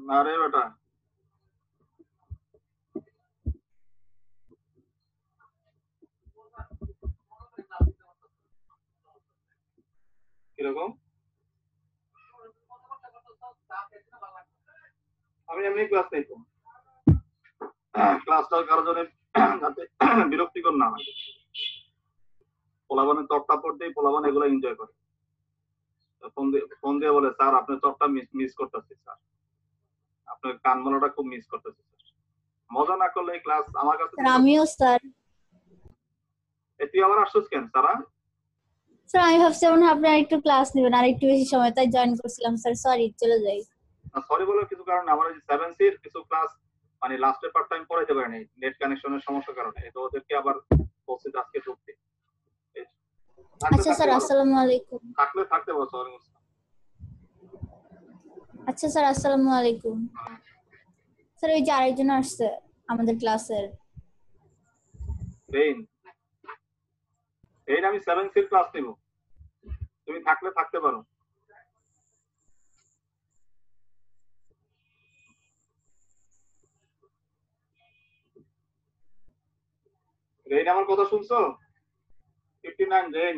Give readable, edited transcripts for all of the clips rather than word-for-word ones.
না রে বেটা, কিরকম? আমি এমনি ক্লাস নেই তো, ক্লাসটা কারোর জন্য যাতে বিরক্তিকর না হয়। পোলাবানের চটটা পড়তেই পোলাবান এগুলো এনজয় করে। ফোন দিয়ে বলে, স্যার আপনার চটটা মিস করতেছি, স্যার আপনার কানমলাটা খুব মিস করতেছি। মজা না করলে ক্লাস আমার কাছে। আমিও স্যার। তুই আবার আসছিস কেন সারা? স্যার আমি ভাবছিলাম আপনারা একটু ক্লাস নেবেন আর একটু বেশি সময়, তাই জয়েন করছিলাম স্যার। সরি, চলে যাই। সরি বলার কিছু কারণ, আমার এই 7C এর কিছু ক্লাস মানে লাস্টে পার্ট টাইম পড়াইতে পারেনি নেট কানেকশনের সমস্যার কারণে। তো ওদেরকে আবার বলছি আজকে ঢুকতে। আচ্ছা স্যার, আসসালামু আলাইকুম। থাকলে থাকতে বলছো। আচ্ছা স্যার, আসসালামু আলাইকুম। স্যার ওই যে আরেকজন আসছে আমাদের ক্লাসের। এই আমি 7C এর ক্লাস নিব, তুমি থাকলে থাকতে পারো। রেইন আমার কথা শুনছো? 59 রেইন।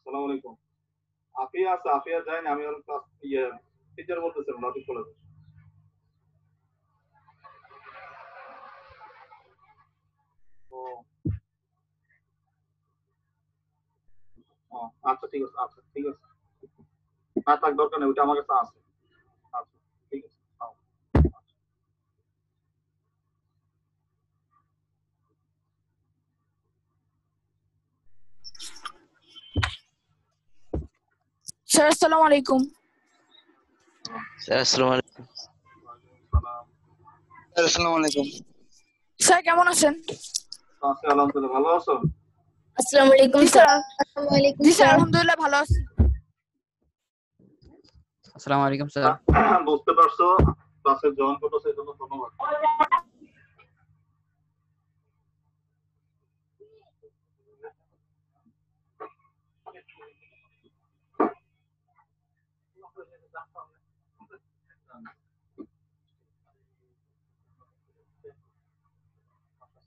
আসসালামু আলাইকুম। আফিয়া আছে, আফিয়া যায় না। আমি ওর ক্লাস টিচার বলতেছিলাম লজিক কলেজে। আচ্ছা ঠিক আছে, আচ্ছা ঠিক আছে, না থাক দরকার নেই, ওইটা আমার কাছে আছে। আচ্ছা ঠিক আছে। স্যার আসসালামু আলাইকুম। স্যার আসসালামু আলাইকুম। স্যার আসসালামু আলাইকুম। স্যার কেমন আছেন? আছি আলহামদুলিল্লাহ, ভালো আছো? আসসালামু আলাইকুম স্যার। আসসালামু আলাইকুম জি স্যার, স্যার। আলহামদুলিল্লাহ ভালো আছি। আসসালামু আলাইকুম স্যার। বুঝতে পারছো, ক্লাসে জয়েন করতেছো এর জন্য ধন্যবাদ।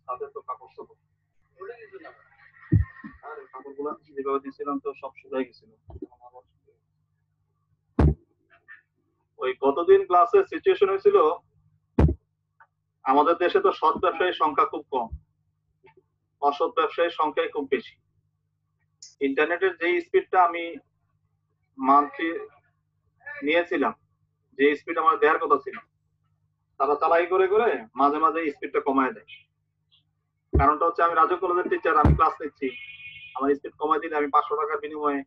তাদের তো কাপড়গুলো যেভাবে দিয়েছিলাম তো সব শুকাই গেছিল। ওই কতদিন ক্লাসে সিচুয়েশন হয়েছিল, আমাদের দেশে তো সৎ ব্যবসায়ীর সংখ্যা খুব কম, অসৎ ব্যবসায়ীর সংখ্যাই খুব বেশি। ইন্টারনেটের যে স্পিডটা আমি মান্থলি নিয়েছিলাম, যে স্পিড আমার দেওয়ার কথা ছিল, তারা চালাই করে করে মাঝে মাঝে স্পিডটা কমায় দেয়। কারণটা হচ্ছে আমি রাজু কলেজের টিচার, আমি ক্লাস নিচ্ছি, আমার স্পিড কমায় দিলে আমি 500 টাকার বিনিময়ে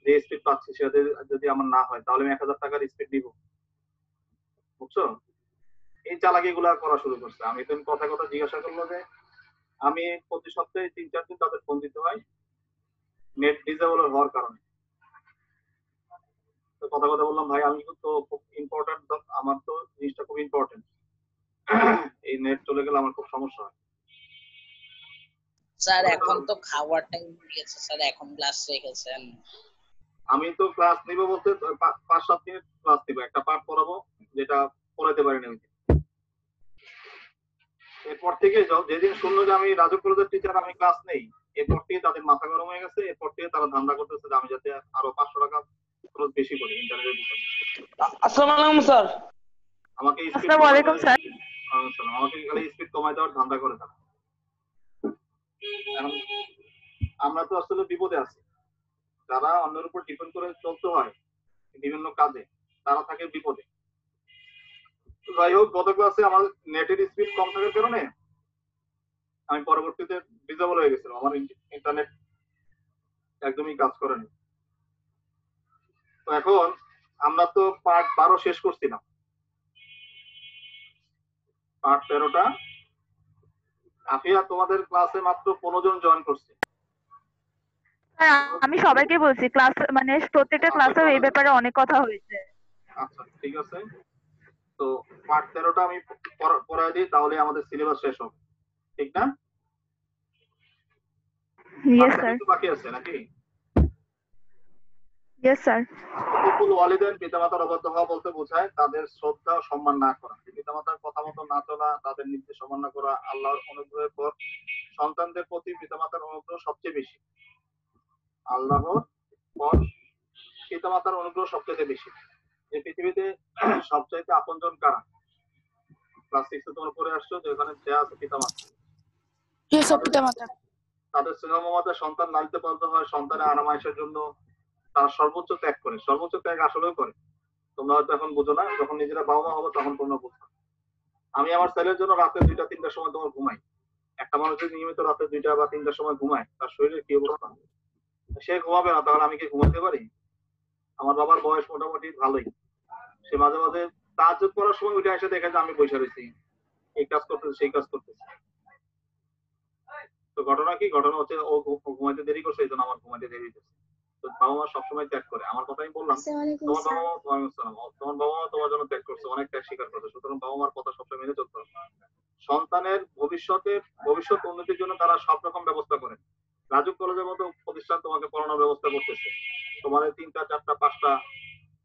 যে স্পিড পাচ্ছি সেটা যদি আমার না হয় তাহলে আমি 1000 টাকার স্পিড নিব, বুঝছো? এই চালাকি গুলা করা শুরু করছে। আমি তো কথা কথা জিজ্ঞাসা করলো যে আমি প্রতি সপ্তাহে 3-4 দিন তাদের ফোন দিতে হয় নেট ডিসেবল হওয়ার কারণে। তো কথা কথা বললাম, ভাই আমি তো খুব ইম্পর্টেন্ট, আমার তো জিনিসটা খুব ইম্পর্টেন্ট, এই নেট চলে গেলে আমার খুব সমস্যা হয়। স্যার এখন তো খাওয়ার টাইম গিয়েছে স্যার, এখন ক্লাস রেখেছেন। আমি তো ক্লাস নিব বলতে 5-7 মিনিট ক্লাস নিব, একটা পাঠ পড়াবো যেটা পড়াতে পারি না। এরপর থেকে যেদিন শুনলো যে আমি রাজু কলেজের টিচার, আমি ক্লাস নেই, এরপর থেকে তাদের মাথা গরম হয়ে গেছে। এরপর থেকে তারা ধান্দা করতেছে যে আমি যাতে আরো 500 টাকা খরচ বেশি করি ইন্টারনেটের পিছনে। আসসালামু আলাইকুম স্যার। আমাকে আসসালামু আলাইকুম স্যার। আমাকে খালি স্পিড কমাই দেওয়ার ধান্দা করে তারা। এখন আমরা তো আসলে বিপদে আছি, যারা অন্যের উপর ডিপেন্ড করে চলতে হয় বিভিন্ন কাজে, তারা থাকে বিপদে। যাই হোক, গত ক্লাসে আমার নেটের স্পিড কম থাকার কারণে আমি পরবর্তীতে ডিসেবল হয়ে গেছিলাম, আমার ইন্টারনেট একদমই কাজ করেনি। তো এখন আমরা তো পার্ট 12 শেষ করছিলাম, পার্ট 13টা। আফিয়া, তোমাদের ক্লাসে মাত্র 15 জন জয়েন করছে। আমি সবাইকে বলছি, ক্লাস মানে প্রত্যেকটা ক্লাসেও এই ব্যাপারে অনেক কথা হয়েছে। আচ্ছা, ঠিক আছে। তো পার্ট 13টা আমি পড়ায় দিই, তাহলে আমাদের সিলেবাস শেষ হবে, ঠিক না? Yes sir. বাকি আছে নাকি? Yes sir. হুকুকুল ওয়ালিদাইন, পিতামাতার অবাধ্য হওয়া বলতে বোঝায় তাদের শ্রদ্ধা ও সম্মান না করা, পিতামাতার কথা মতো না চলা, তাদের নির্দেশ সম্মান না করা। আল্লাহর অনুগ্রহের পর সন্তানদের প্রতি পিতামাতার অনুগ্রহ সবচেয়ে বেশি। আল্লাহর পর পিতামাতার অনুগ্রহ সবচেয়ে বেশি। এই পৃথিবীতে সবচাইতে আপনজন কারা? ক্লাস 6 তোমরা পড়ে আসছো যে এখানে দেয়া আছে পিতামাতা। পিতামাতা। তাদের স্নেহ মমতায় সন্তান লালিত পালিত হয়, সন্তানের আরামায়েশের জন্য তারা সর্বোচ্চ ত্যাগ করে। সর্বোচ্চ ত্যাগ আসলেও করে, তোমরা হয়তো এখন বুঝো না, যখন নিজেরা বাবা মা হবে তখন তোমরা বুঝবে। আমি আমার ছেলের জন্য রাতে 2টা-3টার সময় তোমার ঘুমাই। একটা মানুষ যদি নিয়মিত রাতে 2টা বা 3টার সময় ঘুমায়, তার শরীরে কি অবস্থা? সে ঘুমাবে না, তাহলে আমি কি ঘুমাতে পারি? আমার বাবার বয়স মোটামুটি ভালোই, সে মাঝে মাঝে তাহাজ্জুদ করার সময় উঠে এসে দেখে যে আমি বসে রয়েছি, এই কাজ করতেছি সেই কাজ করতেছি। তো ঘটনা কি? ঘটনা হচ্ছে ও ঘুমাইতে দেরি করছে, এই জন্য আমার ঘুমাইতে দেরি হচ্ছে। তো বাবা মা সবসময় ত্যাগ করে। আমার কথাই বললাম, তোমার বাবা মা, তোমার বাবা মা তোমার জন্য ত্যাগ করছে, অনেক ত্যাগ স্বীকার করছে। সুতরাং বাবা মার কথা সবসময় মেনে চলতে হবে। সন্তানের ভবিষ্যৎ উন্নতির জন্য তারা সব রকম ব্যবস্থা করে। রাজুক কলেজের মতো প্রতিষ্ঠান তোমাকে পড়ানোর ব্যবস্থা করতেছে, তোমাদের 3টা 4টা 5টা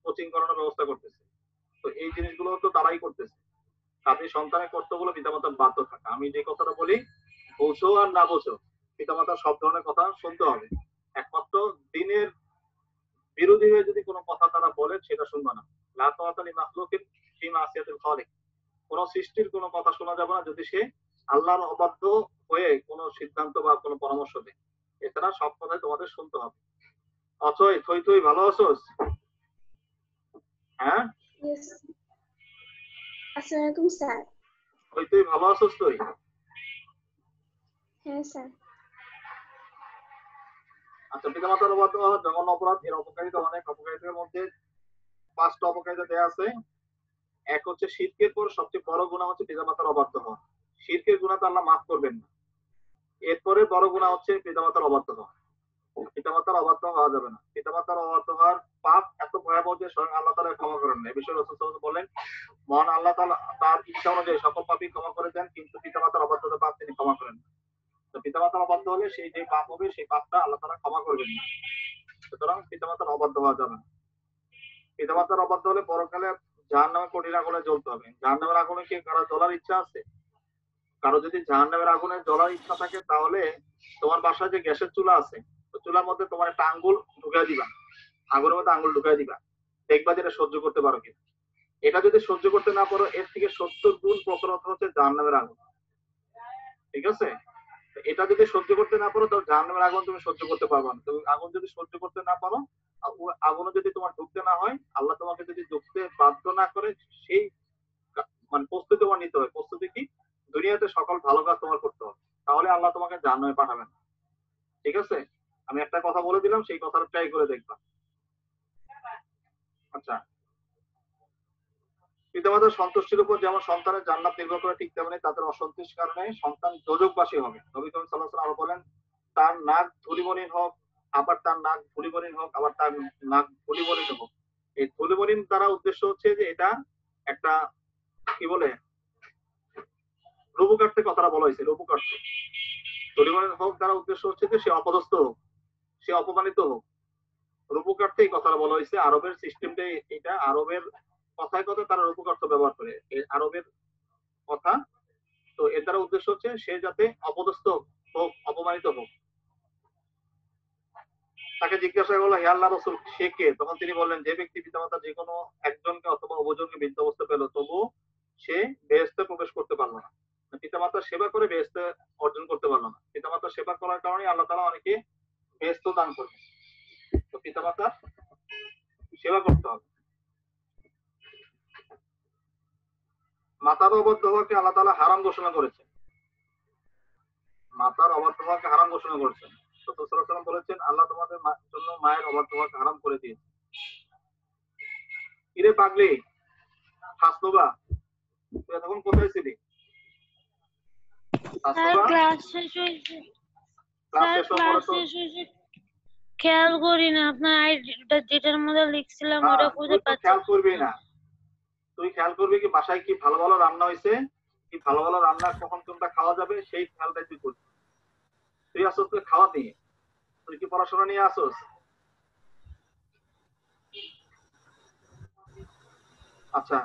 কোচিং করানোর ব্যবস্থা করতেছে। তো এই জিনিসগুলো তো তারাই করতেছে। তাদের সন্তানের কর্তব্য হলো পিতামাতার বাধ্য থাকা। আমি যে কথাটা বলি, বোঝো আর না বোঝো, পিতামাতার সব ধরনের কথা শুনতে হবে। একমাত্র দিনের বিরোধী হয়ে যদি কোনো কথা তারা বলে, সেটা শুনবে না। লা তাআতা লি মাখলুকিন ফি মাসিয়াতিল খালিক। কোন সৃষ্টির কোনো কথা শোনা যাবে না যদি সে আল্লাহর অবাধ্য হয়ে কোনো সিদ্ধান্ত বা কোনো পরামর্শ দেয়। এছাড়া সব কথাই তোমাদের শুনতে হবে। অচয়, তুই ভালো আছোস? হ্যাঁ, আসসালামু আলাইকুম স্যার। তুই ভালো আছোস? তুই? হ্যাঁ স্যার। আচ্ছা, পিতামাতার অবাধ্য হওয়া জঘন্য অপরাধ। এর অপকারিতা অনেক। অপকারিতার মধ্যে 5টা অপকারিতা দেয়া আছে। এক হচ্ছে শিরকের পর সবচেয়ে বড় গুনাহ হচ্ছে পিতামাতার অবাধ্য হওয়া। শিরকের গুনাহ তো আল্লাহ মাফ করবেন না। এরপরে বড় গুনাহ হচ্ছে পিতামাতার অবাধ্য হওয়া। পিতামাতার অবাধ্য হওয়া যাবে না। পিতামাতার অবাধ্য হওয়ার পাপ এত ভয়াবহ যে স্বয়ং আল্লাহ তাআলা ক্ষমা করেন না। এই বিষয়ে রাসূল সাল্লাল্লাহু আলাইহি ওয়াসাল্লাম বলেন, মহান আল্লাহ তাআলা তার ইচ্ছা অনুযায়ী সকল পাপই ক্ষমা করে দেন, কিন্তু পিতামাতার অবাধ্যতার পাপ তিনি ক্ষমা করেন না। তো পিতামাতার অবাধ্য হলে সেই যে পাপ হবে, সেই পাপটা আল্লাহ তাআলা ক্ষমা করবেন না। সুতরাং পিতামাতার অবাধ্য হওয়া যাবে না। পিতামাতার অবাধ্য হলে পরকালে জাহান্নামে কঠিন আগুনে জ্বলতে হবে। জাহান্নামের আগুনে কি কারো জ্বলার ইচ্ছা আছে? কারো যদি জাহান্নামের আগুনে জ্বলার ইচ্ছা থাকে, তাহলে তোমার বাসায় যে গ্যাসের চুলা আছে, তো চুলার মধ্যে তোমার একটা আঙ্গুল ঢুকাই দিবা, আগুনের মধ্যে আঙ্গুল ঢুকাই দিবা, দেখবা যেটা সহ্য করতে পারো কিনা। এটা যদি সহ্য করতে না পারো, এর থেকে 70 গুণ প্রখরতা হচ্ছে জাহান্নামের আগুন, ঠিক আছে? এটা যদি সহ্য করতে না পারো, তাহলে জাহান্নামের আগুন তুমি সহ্য করতে পারবে না। তুমি আগুন যদি সহ্য করতে না পারো, আগুনে যদি তোমার ঢুকতে না হয়, আল্লাহ তোমাকে যদি ঢুকতে বাধ্য না করে, সেই মানে প্রস্তুতি তোমার নিতে হবে। প্রস্তুতি কি? দুনিয়াতে সকল ভালো কাজ তোমার করতে হবে, তাহলে আল্লাহ তোমাকে জাহান্নামে পাঠাবেন, ঠিক আছে? আমি একটা কথা বলে দিলাম, সেই কথাটা ট্রাই করে দেখবা। আচ্ছা, পিতামাতার সন্তুষ্টির উপর যেমন সন্তানের জান্নাত নির্ভর করে, ঠিক তেমনি তাদের অসন্তুষ্টির কারণে সন্তান দোজখবাসী হবে। নবী করিম সাল্লাল্লাহু আলাইহি ওয়াসাল্লাম আরো বলেন, তার নাক ধুলিমলিন হোক, আবার তার নাক ধুলিমলিন হোক, আবার তার নাক ধুলিমলিন হোক। এই ধুলিমলিন দ্বারা উদ্দেশ্য হচ্ছে যে এটা একটা কি বলে, রূপকার্থে কথাটা বলা হয়েছে, রূপকার্থে। ধুলিমলিন হোক দ্বারা উদ্দেশ্য হচ্ছে যে সে অপদস্থ হোক, সে অপমানিত হোক। রূপকার্থেই কথাটা বলা হয়েছে। আরবের সিস্টেমটাই এটা, আরবের কথায় কথায় তারা রূপকার্থ ব্যবহার করে, এই আরবের কথা। তো এর দ্বারা উদ্দেশ্য হচ্ছে সে যাতে অপদস্থ হোক, অপমানিত হোক। তাকে জিজ্ঞাসা করলো, হে আল্লাহ রাসূল, সে কে? তখন তিনি বললেন, যে ব্যক্তি পিতামাতা যে কোনো একজনকে অথবা উভয়জনকে বৃদ্ধ অবস্থা পেল, তবু সে বেহেশতে প্রবেশ করতে পারলো না। পিতামাতার সেবা করে বেহেশতে অর্জন করতে পারলো না। পিতামাতার সেবা করার কারণে আল্লাহ তাআলা অনেকে বেহেশত দান করবে। তো পিতামাতার সেবা করতে হবে। মাতার অবাধ্য হওয়াকে আল্লাহ তাআলা হারাম ঘোষণা করেছেন। মাতার অবাধ্য হওয়াকে হারাম ঘোষণা করেছেন। রাসূল সাল্লাল্লাহু আলাইহি ওয়াসাল্লাম বলেছেন, আল্লাহ তোমাদের জন্য মায়ের অবাধ্য হওয়াকে হারাম করে দিয়েছে। কিরে পাগলি, হাসনুবা, তুই তখন কোথায় ছিলি? স্যার হাসনুবা, ক্লাস শেষ হয়েছে। ক্লাস স্যার শেষ হওয়ার ক্লাস পরে তো শেষ হয়েছে, খেয়াল করি না আপনার আইডিটা যেটার মধ্যে লিখছিলাম ওটা খুঁজে তুই তো পাচ্ছি খেয়াল না। করবি না। তুই খেয়াল করবি কি বাসায় কি ভালো ভালো রান্না হয়েছে, কি ভালো ভালো রান্না কখন কোনটা খাওয়া যাবে, সেই খেয়ালটাই তুই করবি। তুই আসছ তুই খাওয়া নিয়ে, তুই কি পড়াশোনা নিয়ে আসছ? আচ্ছা,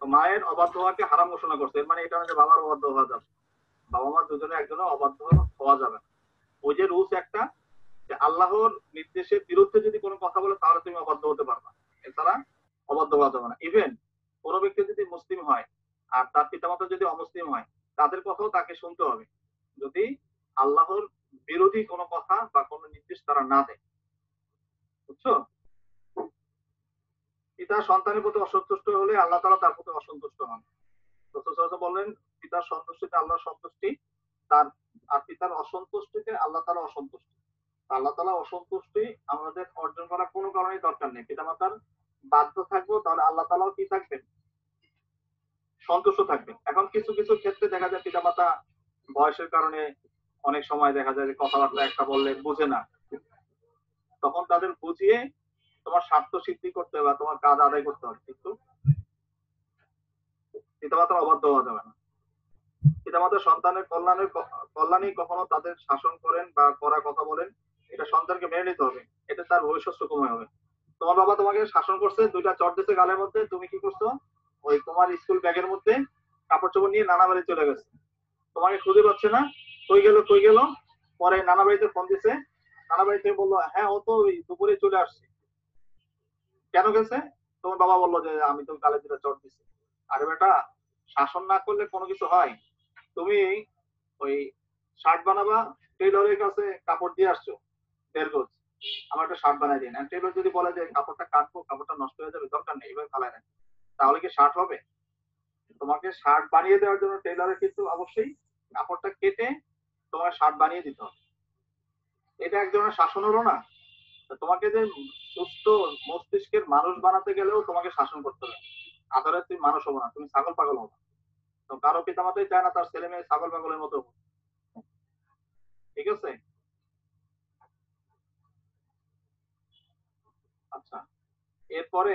তো মায়ের অবাধ্য হওয়াকে হারাম ঘোষণা করছে, এর মানে এটা না যে বাবার অবাধ্য হওয়া যাবে। বাবা মা দুজনে একজনের অবাধ্য হওয়া যাবে না। ওই যে রুলস একটা, যে আল্লাহর নির্দেশের বিরুদ্ধে যদি কোনো কথা বলে তাহলে তুমি অবাধ্য হতে পারবা, এছাড়া অবাধ্য হওয়া যাবে না। ইভেন কোন ব্যক্তি যদি মুসলিম হয় আর তার পিতামাতা যদি অমুসলিম হয়, তাদের কথাও তাকে শুনতে হবে, যদি আল্লাহর বিরোধী কোনো কথা বা কোনো নির্দেশ তারা না দেয়। বুঝছো? পিতা সন্তানের প্রতি অসন্তুষ্ট হলে আল্লাহ তাআলা তার প্রতি অসন্তুষ্ট হন। রাসূল সাল্লাল্লাহু আলাইহি ওয়াসাল্লাম বললেন, পিতার সন্তুষ্টিতে আল্লাহর সন্তুষ্টি, তার আর পিতার অসন্তুষ্টিতে আল্লাহ তাআলা অসন্তুষ্ট। আল্লাহ তাআলা অসন্তুষ্টি আমাদের অর্জন করার কোনো কারণেই দরকার নেই। পিতামাতার বাধ্য থাকবো, তাহলে আল্লাহ তাআলাও কি থাকবেন? সন্তুষ্ট থাকবেন। এখন কিছু কিছু ক্ষেত্রে দেখা যায় পিতামাতা বয়সের কারণে অনেক সময় দেখা যায় যে কথাবার্তা একটা বললে বুঝে না, তখন তাদের বুঝিয়ে তোমার স্বার্থ সিদ্ধি করতে হবে বা তোমার কাজ আদায় করতে হবে, কিন্তু পিতামাতার অবাধ্য হওয়া যাবে না। পিতামাতা সন্তানের কল্যাণেই কখনো তাদের শাসন করেন বা করা কথা বলেন, এটা সন্তানকে মেনে নিতে হবে, এতে তার ভবিষ্যৎ সুখময় হবে। তোমার বাবা তোমাকে শাসন করছে, দুইটা চট দিছে গালের মধ্যে, তুমি কি করছো? ওই তোমার স্কুল ব্যাগের মধ্যে কাপড় চোপড় নিয়ে নানা বাড়ি চলে গেছে, তোমাকে খুঁজে পাচ্ছে না, কই গেল কই গেল। পরে নানা বাড়িতে ফোন দিছে, নানা বাড়ি থেকে বললো, হ্যাঁ ও তো ওই দুপুরে চলে আসছে। কেন গেছে? তোমার বাবা বললো যে আমি তো গালে দুটা চট দিছি। আরে বেটা, শাসন না করলে কোনো কিছু হয়? তুমি ওই শার্ট বানাবা, টেইলরের কাছে কাপড় দিয়ে আসছো 1.5 গজ, আমার একটা শার্ট বানাই দিন। টেইলর যদি বলে যে কাপড়টা কাটবো, কাপড়টা নষ্ট হয়ে যাবে, দরকার নেই, এভাবে ফালায় রাখি, তাহলে কি শার্ট হবে? তোমাকে শার্ট বানিয়ে দেওয়ার জন্য টেইলরের কিন্তু অবশ্যই কাপড়টা কেটে তোমার শার্ট বানিয়ে দিতে হবে। এটা এক ধরনের শাসন হলো না? তো তোমাকে যে সুস্থ মস্তিষ্কের মানুষ বানাতে গেলেও তোমাকে শাসন করতে হবে, আদরে তুমি মানুষ হবো না, তুমি ছাগল পাগল হবো। তো কারো পিতামাতাই চায় না তার ছেলে মেয়ে ছাগল পাগলের মতো হোক। ঠিক আছে? আচ্ছা, এরপরে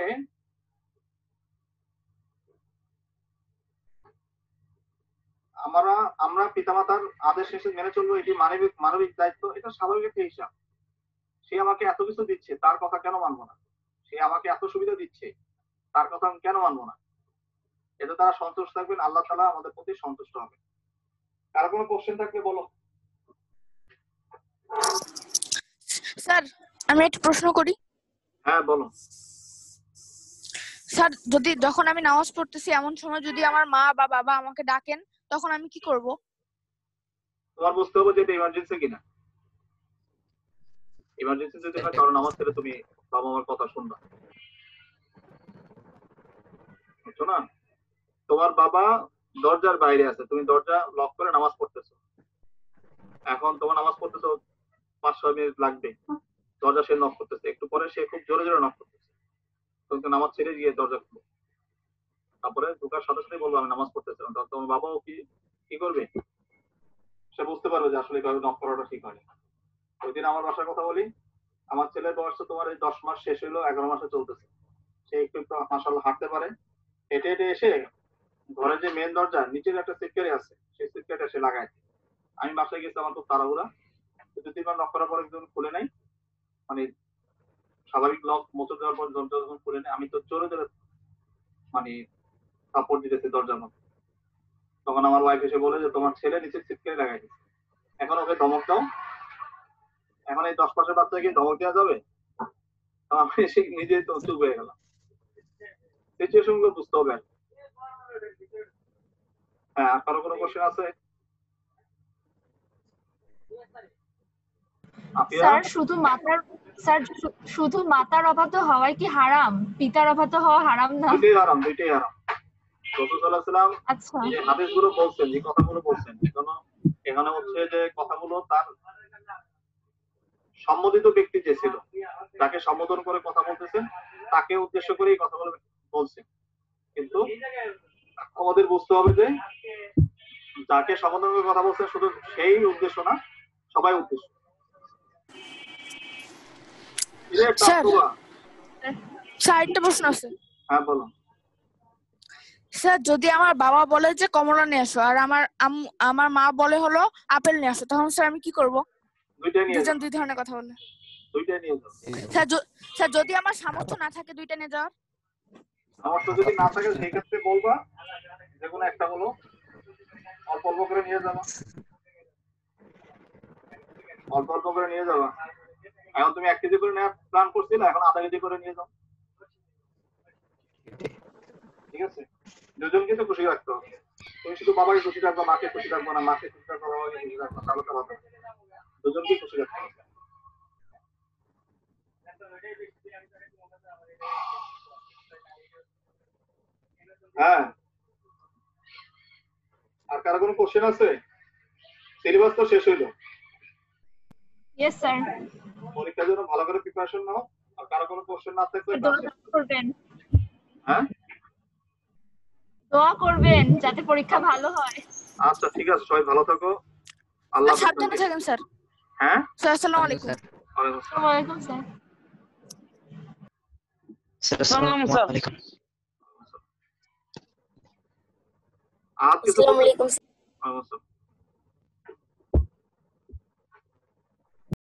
আমরা আমরা পিতামাতার আদেশ নিষেধ মেনে চলবো, এটি মানবিক মানবিক দায়িত্ব, এটা স্বাভাবিক একটা হিসাব। সে আমাকে এত কিছু দিচ্ছে, তার কথা কেন মানবো না? সে আমাকে এত সুবিধা দিচ্ছে, তার কথা আমি কেন মানবো না? এতে তারা সন্তুষ্ট থাকবেন, আল্লাহ তাআলা আমাদের প্রতি সন্তুষ্ট হবে। কার কোনো কোশ্চেন থাকলে বলো। স্যার আমি একটা প্রশ্ন করি। হ্যাঁ বলো। স্যার যখন আমি নামাজ পড়তেছি এমন সময় যদি আমার মা বা বাবা আমাকে ডাকেন, তখন আমি কি করব? তোমার বুঝতে হবে যে এটা ইমার্জেন্সি কিনা। ইমার্জেন্সি যদি হয় তাহলে নামাজ ছেড়ে তুমি বাবা মার কথা শুনবা, বুঝছো না? তোমার বাবা দরজার বাইরে আছে, তুমি দরজা লক করে নামাজ পড়তেছো, এখন তোমার নামাজ পড়তেছো 5-6 মিনিট লাগবে, দরজা সে নক করতেছে, একটু পরে সে খুব জোরে জোরে নক করতেছে, তুমি তো নামাজ ছেড়ে গিয়ে দরজা খুলো, তারপরে ঢোকার সাথে সাথে বলবো আমি নামাজ পড়তেছিলাম, তাহলে তোমার বাবাও কি কি করবে? সে বুঝতে পারবে যে আসলে এইভাবে নক করাটা ঠিক হয়নি। ওই দিন আমার বাসার কথা বলি, আমার ছেলের বয়স তো তোমার এই 10 মাস শেষ হইলো, 11 মাসে চলতেছে। সে একটু একটু মাশাআল্লাহ হাঁটতে পারে। হেঁটে হেঁটে এসে ঘরের যে মেন দরজা নিচের একটা সিটকারি আছে, সেই সিটকারিটা সে লাগায়। আমি বাসায় গেছি, আমার খুব তাড়াহুড়া, 2-3 বার নক করার পরে একদম খুলে নাই, স্বাভাবিক লক মোচড় দেওয়ার পর দরজা যখন খুলে নেয়, আমি তো চোরে ধরে মানে সাপোর্ট দিতেছি দরজার মধ্যে। তখন আমার ওয়াইফ এসে বলে যে তোমার ছেলে নিচে ছিটকে লাগাই দিচ্ছে, এখন ওকে ধমক দাও। এখন এই 10 মাসের বাচ্চাকে ধমক দেওয়া যাবে? তো আমি এসে নিজেই তো চুপ হয়ে গেলাম। সিচুয়েশন গুলো বুঝতে হবে। হ্যাঁ, আর কারো কোনো কোশ্চেন আছে? আপিয়া? শুধু মাতার অবাধ্য হওয়াই কি হারাম? পিতার অবাধ্য হওয়া হারাম না? দুইটাই হারাম, দুইটাই হারাম। রাসূল সাল্লাল্লাহু আলাইহি ওয়াসাল্লাম আচ্ছা, যে হাদিসগুলো বলছেন, যে কথাগুলো বলছেন, এখানে হচ্ছে যে কথাগুলো তার সম্মোদিত ব্যক্তি যে ছিল, তাকে সম্বোধন করে কথা বলতেছেন, তাকে উদ্দেশ্য করে এই কথাগুলো বলছেন। কিন্তু আমাদের বুঝতে হবে যে যাকে সম্বোধন করে কথা বলছেন শুধু সেই উদ্দেশ্য না, সবাই উদ্দেশ্য। স্যার একটা প্রশ্ন আছে। হ্যাঁ বলো। স্যার যদি আমার বাবা বলে যে কমলা নিয়ে আসো আর আমার মা বলে হলো আপেল নিয়ে আসো, তখন স্যার আমি কি করব? দুইটাই নিয়ে দুজন যাও, দুই ধরনের কথা বলে। দুইটাই নিয়ে যাও। স্যার যদি আমার সামর্থ্য না থাকে দুইটা নিয়ে যাওয়ার? সামর্থ্য যদি না থাকে সেই ক্ষেত্রে বলবা যে কোনো একটা হলো, অল্প অল্প করে নিয়ে যাবা, অল্প অল্প করে নিয়ে যাবা। এখন তুমি 1 কেজি করে নেওয়ার প্ল্যান করছিলে, এখন আধা কেজি করে নিয়ে যাও, ঠিক আছে? দুজনকে তো খুশি রাখতে হবে। তুমি শুধু বাবাকে খুশি রাখবা, মাকে খুশি রাখবা না, মাকে খুশি রাখবা, বাবাকে খুশি রাখবা, তাহলে তো হবে না। দুজনকে খুশি রাখতে হবে। হ্যাঁ, আর কারো কোনো কোশ্চেন আছে? সিলেবাস তো শেষ হইলো। Yes sir. পরীক্ষার জন্য ভালো করে প্রিপারেশন নাও। আর কারো কোনো কোশ্চেন না থাকলে দোয়া করবেন, হ্যাঁ, দোয়া করবেন যাতে পরীক্ষা ভালো হয়। আচ্ছা ঠিক আছে, সবাই ভালো থাকো। আল্লাহ হাফেজ। সাবধানে থাকেন স্যার। হ্যাঁ, স্যার আসসালামু আলাইকুম। ওয়ালাইকুম আসসালাম। ওয়ালাইকুম স্যার। আসসালামু স্যার। আর কিছু? আসসালামু আলাইকুম। ওয়ালাইকুম আসসালাম।